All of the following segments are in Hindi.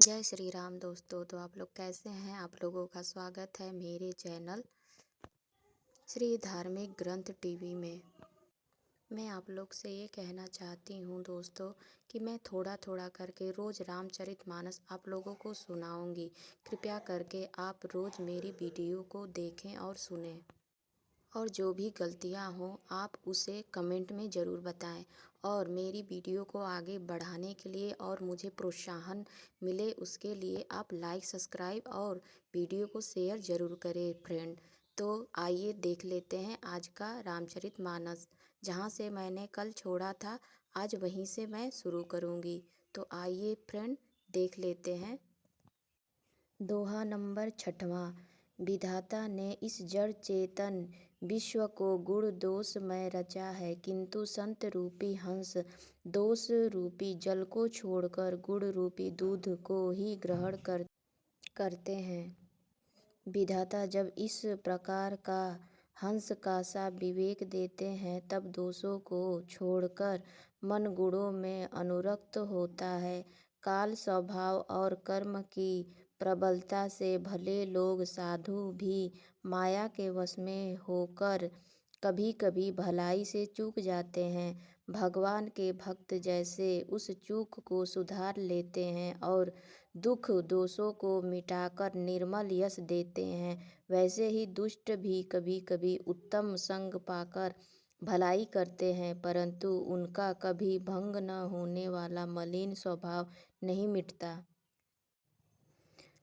जय श्री राम दोस्तों। तो आप लोग कैसे हैं? आप लोगों का स्वागत है मेरे चैनल श्री धार्मिक ग्रंथ टीवी में। मैं आप लोग से ये कहना चाहती हूँ दोस्तों कि मैं थोड़ा थोड़ा करके रोज़ रामचरितमानस आप लोगों को सुनाऊंगी। कृपया करके आप रोज़ मेरी वीडियो को देखें और सुनें, और जो भी गलतियाँ हों आप उसे कमेंट में ज़रूर बताएं। और मेरी वीडियो को आगे बढ़ाने के लिए और मुझे प्रोत्साहन मिले उसके लिए आप लाइक, सब्सक्राइब और वीडियो को शेयर ज़रूर करें फ्रेंड। तो आइए देख लेते हैं आज का रामचरितमानस। जहाँ से मैंने कल छोड़ा था आज वहीं से मैं शुरू करूँगी। तो आइए फ्रेंड देख लेते हैं। दोहा नंबर 6वां। विधाता ने इस जड़ चेतन विश्व को गुण दोषमय रचा है, किंतु संत रूपी हंस दोष रूपी जल को छोड़कर गुण रूपी दूध को ही ग्रहण करते हैं। विधाता जब इस प्रकार का हंस का सा विवेक देते हैं तब दोषों को छोड़कर मन गुणों में अनुरक्त होता है। काल, स्वभाव और कर्म की प्रबलता से भले लोग साधु भी माया के वश में होकर कभी कभी भलाई से चूक जाते हैं। भगवान के भक्त जैसे उस चूक को सुधार लेते हैं और दुख दोषों को मिटाकर निर्मल यश देते हैं, वैसे ही दुष्ट भी कभी कभी उत्तम संग पाकर भलाई करते हैं, परंतु उनका कभी भंग न होने वाला मलिन स्वभाव नहीं मिटता।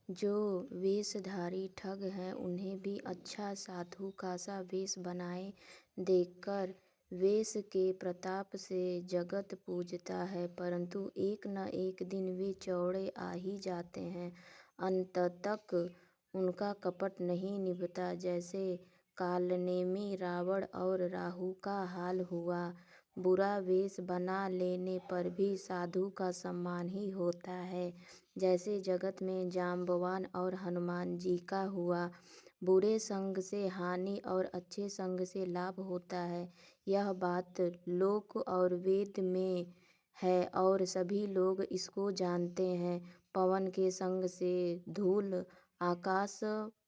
जो वेशधारी ठग हैं उन्हें भी अच्छा साधु का सा वेश बनाए देखकर वेश के प्रताप से जगत पूजता है, परंतु एक न एक दिन वे चौड़े आ ही जाते हैं। अंत तक उनका कपट नहीं निभता, जैसे कालनेमी रावण और राहु का हाल हुआ। बुरा वेश बना लेने पर भी साधु का सम्मान ही होता है, जैसे जगत में जाम्बवान और हनुमान जी का हुआ। बुरे संग से हानि और अच्छे संग से लाभ होता है, यह बात लोक और वेद में है और सभी लोग इसको जानते हैं। पवन के संग से धूल आकाश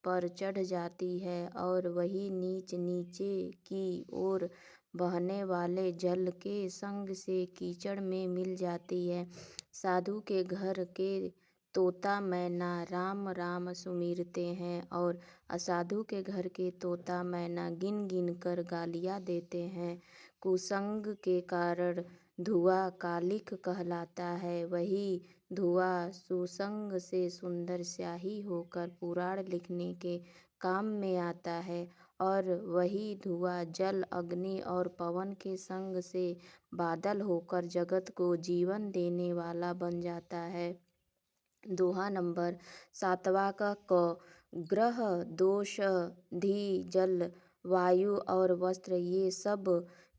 पर चढ़ जाती है और वही नीच नीचे की ओर बहने वाले जल के संग से कीचड़ में मिल जाती है। साधु के घर के तोता मैना राम राम सुमिरते हैं और असाधु के घर के तोता मैना गिन गिन कर गालियाँ देते हैं। कुसंग के कारण धुआं कालिख कहलाता है, वही धुआं सुसंग से सुंदर स्याही होकर पुराण लिखने के काम में आता है, और वही धुआं जल, अग्नि और पवन के संग से बादल होकर जगत को जीवन देने वाला बन जाता है। दोहा नंबर 7वां का क। ग्रह दोष, धी, जल, वायु और वस्त्र ये सब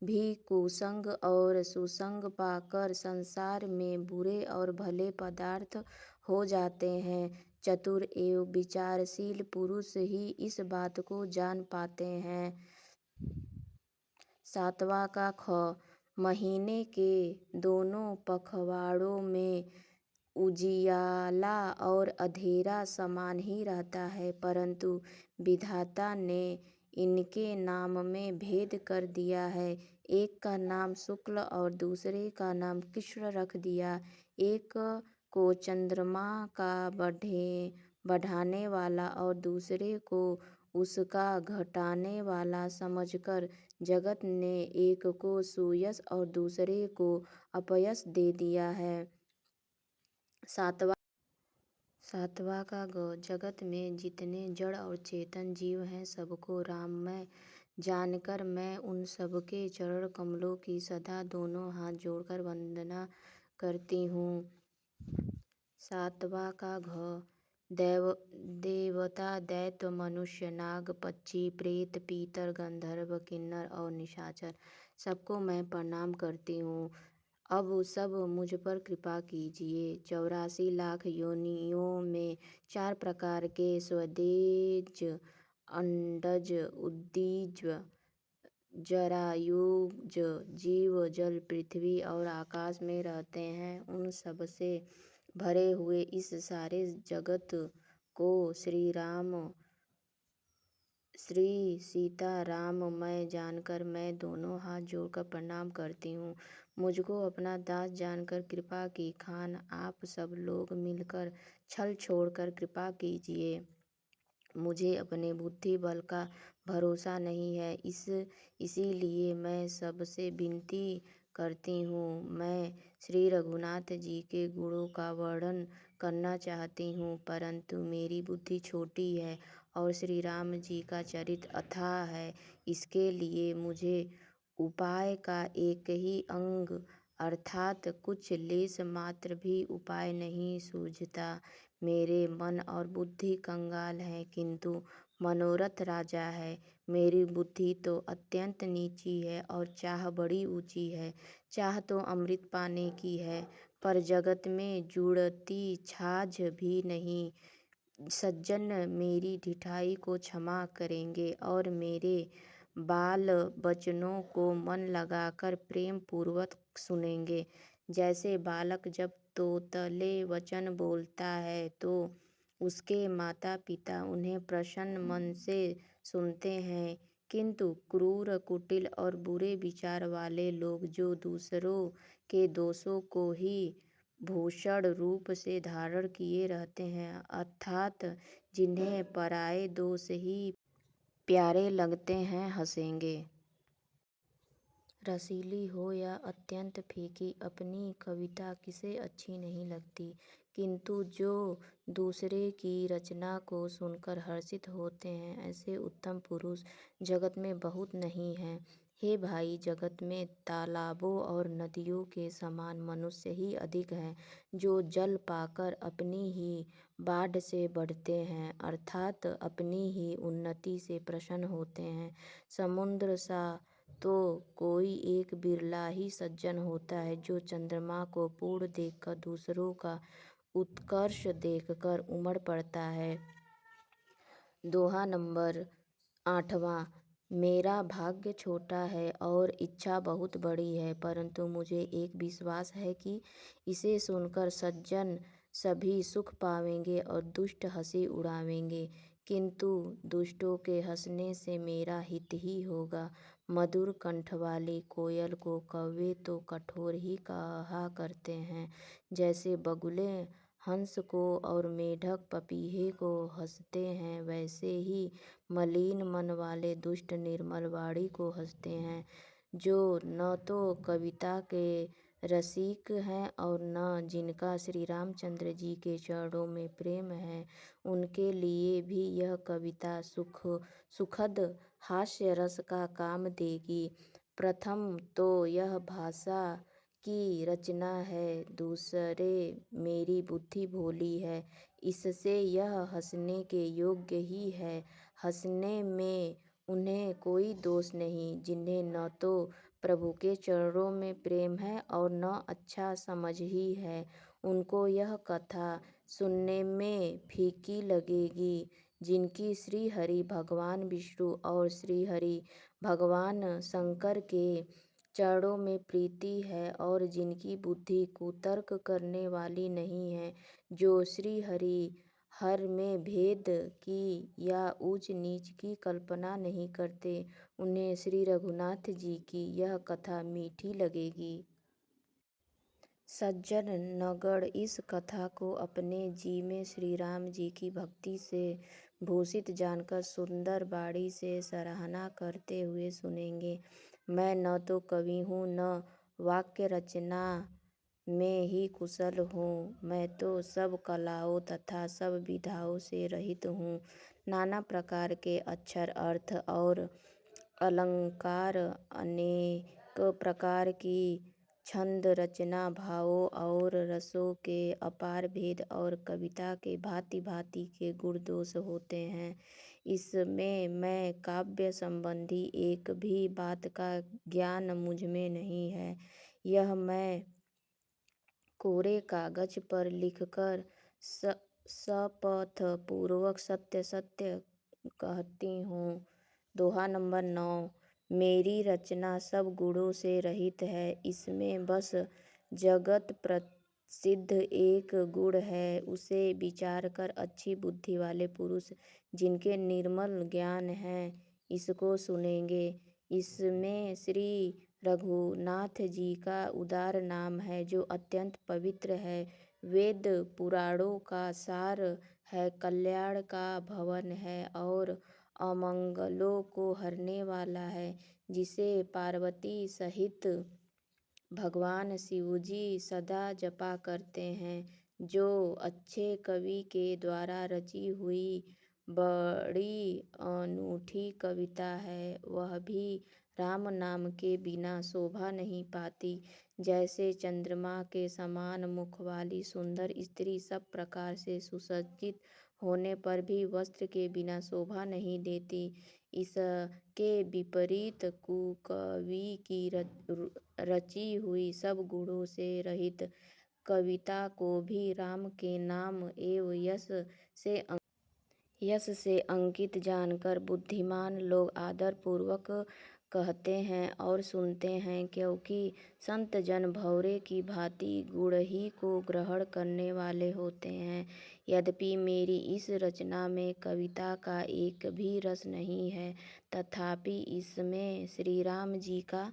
भी कुसंग और सुसंग पाकर संसार में बुरे और भले पदार्थ हो जाते हैं। चतुर एवं विचारशील पुरुष ही इस बात को जान पाते हैं। 7वां का ख। महीने के दोनों पखवाड़ों में उजियाला और अंधेरा समान ही रहता है, परंतु विधाता ने इनके नाम में भेद कर दिया है। एक का नाम शुक्ल और दूसरे का नाम कृष्ण रख दिया। एक को चंद्रमा का बढ़ाने वाला और दूसरे को उसका घटाने वाला समझकर जगत ने एक को सुयश और दूसरे को अपयश दे दिया है। 7वां का ग। जगत में जितने जड़ और चेतन जीव हैं सबको राममय जानकर मैं उन सबके चरण कमलों की सदा दोनों हाथ जोड़कर वंदना करती हूँ। 7वां का घ। देवता, दैत्य, मनुष्य, नाग, पक्षी, प्रेत, पीतर, गंधर्व, किन्नर और निशाचर सबको मैं प्रणाम करती हूँ। अब सब मुझ पर कृपा कीजिए। 84 लाख योनियों में 4 प्रकार के स्वदेज, अंडज, उद्दीज, जरायुज जीव जल, पृथ्वी और आकाश में रहते हैं। उन सब से भरे हुए इस सारे जगत को श्री सीताराम मैं जानकर मैं दोनों हाथ जोड़कर प्रणाम करती हूँ। मुझको अपना दास जानकर कृपा की खान आप सब लोग मिलकर छल छोड़कर कृपा कीजिए। मुझे अपने बुद्धि बल का भरोसा नहीं है, इसीलिए मैं सबसे विनती करती हूँ। मैं श्री रघुनाथ जी के गुणों का वर्णन करना चाहती हूँ, परंतु मेरी बुद्धि छोटी है और श्री राम जी का चरित्र अथाह है। इसके लिए मुझे उपाय का एक ही अंग अर्थात कुछ लेश मात्र भी उपाय नहीं सूझता। मेरे मन और बुद्धि कंगाल है, किंतु मनोरथ राजा है। मेरी बुद्धि तो अत्यंत नीची है और चाह बड़ी ऊंची है। चाह तो अमृत पाने की है, पर जगत में जुड़ती छाछ भी नहीं। सज्जन मेरी ढिठाई को क्षमा करेंगे और मेरे बाल बचनों को मन लगाकर प्रेम पूर्वक सुनेंगे। जैसे बालक जब तोतले वचन बोलता है तो उसके माता पिता उन्हें प्रसन्न मन से सुनते हैं, किंतु क्रूर कुटिल और बुरे विचार वाले लोग जो दूसरों के दोषों को ही भूषण रूप से धारण किए रहते हैं, अर्थात जिन्हें पराये दोष ही प्यारे लगते हैं, हंसेंगे। रसीली हो या अत्यंत फीकी, अपनी कविता किसे अच्छी नहीं लगती, किंतु जो दूसरे की रचना को सुनकर हर्षित होते हैं, ऐसे उत्तम पुरुष जगत में बहुत नहीं हैं। हे भाई, जगत में तालाबों और नदियों के समान मनुष्य ही अधिक हैं, जो जल पाकर अपनी ही बाढ़ से बढ़ते हैं, अर्थात अपनी ही उन्नति से प्रसन्न होते हैं। समुद्र सा तो कोई एक बिरला ही सज्जन होता है, जो चंद्रमा को पूर्ण देखकर दूसरों का उत्कर्ष देखकर उमड़ पड़ता है। दोहा नंबर 8वां। मेरा भाग्य छोटा है और इच्छा बहुत बड़ी है, परंतु मुझे एक विश्वास है कि इसे सुनकर सज्जन सभी सुख पावेंगे और दुष्ट हंसी उड़ावेंगे, किंतु दुष्टों के हंसने से मेरा हित ही होगा। मधुर कंठ वाली कोयल को कौवे तो कठोर ही कहा करते हैं, जैसे बगुले हंस को और मेढक पपीहे को हंसते हैं, वैसे ही मलिन मन वाले दुष्ट निर्मल वाणी को हंसते हैं। जो न तो कविता के रसिक हैं और न जिनका श्री रामचंद्र जी के चरणों में प्रेम है, उनके लिए भी यह कविता सुखद हास्य रस का काम देगी। प्रथम तो यह भाषा की रचना है, दूसरे मेरी बुद्धि भोली है, इससे यह हंसने के योग्य ही है। हंसने में उन्हें कोई दोष नहीं, जिन्हें न तो प्रभु के चरणों में प्रेम है और न अच्छा समझ ही है। उनको यह कथा सुनने में फीकी लगेगी। जिनकी श्री हरि भगवान विष्णु और श्री हरि भगवान शंकर के चरणों में प्रीति है और जिनकी बुद्धि कुतर्क करने वाली नहीं है, जो श्री हरि हर में भेद की या ऊंच नीच की कल्पना नहीं करते, उन्हें श्री रघुनाथ जी की यह कथा मीठी लगेगी। सज्जन नगण इस कथा को अपने जी में श्री राम जी की भक्ति से भूषित जानकर सुंदर वाणी से सराहना करते हुए सुनेंगे। मैं न तो कवि हूँ, न वाक्य रचना में ही कुशल हूँ। मैं तो सब कलाओं तथा सब विधाओं से रहित हूँ। नाना प्रकार के अक्षर, अर्थ और अलंकार, अनेक प्रकार की छंद रचना, भावों और रसों के अपार भेद और कविता के भांति भांति के गुण दोष होते हैं। इसमें मैं काव्य संबंधी एक भी बात का ज्ञान मुझ में नहीं है। यह मैं कोरे कागज पर लिखकर शपथ पूर्वक सत्य सत्य कहती हूँ। दोहा नंबर 9। मेरी रचना सब गुणों से रहित है, इसमें बस जगत सिद्ध एक गुण है, उसे विचार कर अच्छी बुद्धि वाले पुरुष जिनके निर्मल ज्ञान है इसको सुनेंगे। इसमें श्री रघुनाथ जी का उदार नाम है जो अत्यंत पवित्र है, वेद पुराणों का सार है, कल्याण का भवन है और अमंगलों को हरने वाला है, जिसे पार्वती सहित भगवान शिवजी सदा जपा करते हैं। जो अच्छे कवि के द्वारा रची हुई बड़ी अनूठी कविता है, वह भी राम नाम के बिना शोभा नहीं पाती। जैसे चंद्रमा के समान मुख वाली सुंदर स्त्री सब प्रकार से सुसज्जित होने पर भी वस्त्र के बिना शोभा नहीं देती, इसके विपरीत कुकवि की रची हुई सब गुणों से रहित कविता को भी राम के नाम एवं यश से अंकित जानकर बुद्धिमान लोग आदर पूर्वक कहते हैं और सुनते हैं, क्योंकि संत जन भंवरे की भांति गुण ही को ग्रहण करने वाले होते हैं। यद्यपि मेरी इस रचना में कविता का एक भी रस नहीं है, तथापि इसमें श्री राम जी का